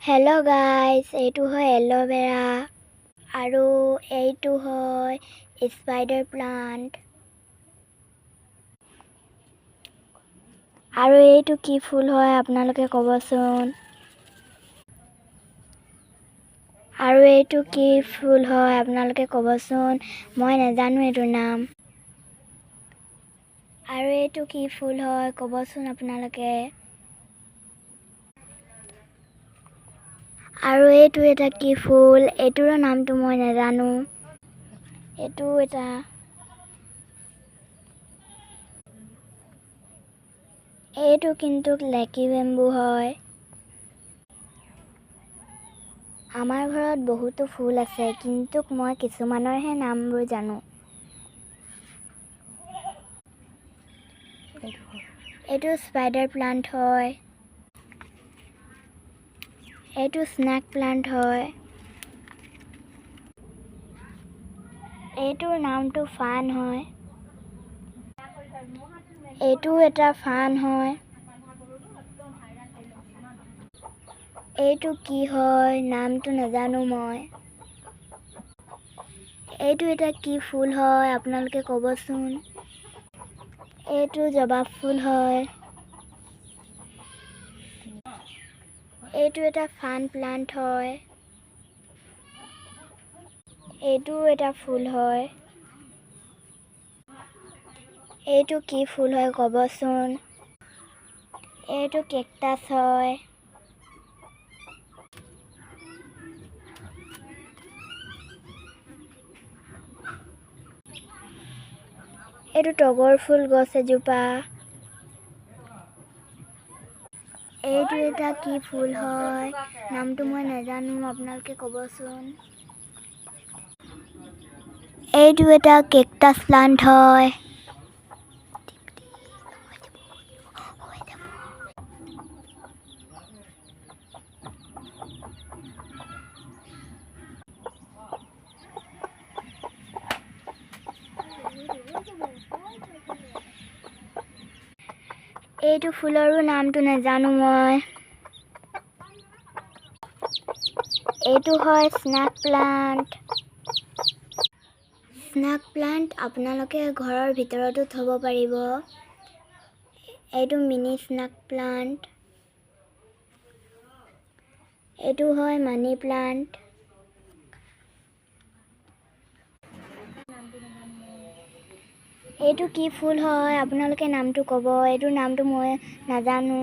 Hello guys, এইটো হয় aloe vera আৰু এইটো হয় স্পাইডাৰ প্লান্ট আৰু এইটো কি ফুল হয় আপোনালোকে ক'বচোন। আৰু এইটো কি ফুল হয় আপোনালোকে ক'বচোন, মই নাজানো এইটোৰ নাম। আৰু এইটো কি ফুল হয় ক'বচোন আপোনালোকে। আৰু এইটো এটা কি ফুল, এইটোৰ নামটো মই নাজানো। এইটো কিন্তু লেকি বেম্বু হয়। আমাৰ ঘৰত বহুতো ফুল আছে, কিন্তু মই কিছুমানৰহে নামবোৰ জানো। এইটো স্পাইডাৰ প্লান্ট হয়। এইটো স্নেক প্লান্ট হয়। এইটোৰ নামটো ফান হয়। এইটো এটা ফান হয়। এইটো কি হয় নামটো নাজানো মই। এইটো এটা কি ফুল হয় আপোনালোকে ক'বচোন। এইটো জবা ফুল হয়। এইটো এটা ফান প্লান্ট হয়। এইটো এটা ফুল হয়। এইটো কি ফুল হয় ক'বচোন। এইটো কেকটাছ হয়। এইটো তগৰ ফুল গছ এজোপা। এইটো এটা কি ফুল হয় নামটো মই নাজানো, আপোনালোকে ক'বচোন। এইটো এটা কেকটাছ প্লান্ট হয়। এইটো ফুলৰো নামটো নাজানো মই। এইটো হয় স্নেক প্লান্ট। স্নেক প্লান্ট আপোনালোকে ঘৰৰ ভিতৰতো থ'ব পাৰিব। এইটো মিনি স্নেক প্লান্ট। এইটো হয় মানি প্লান্ট। এইটো কি ফুল হয় আপোনালোকে নামটো ক'ব, এইটোৰ নামটো মই নাজানো।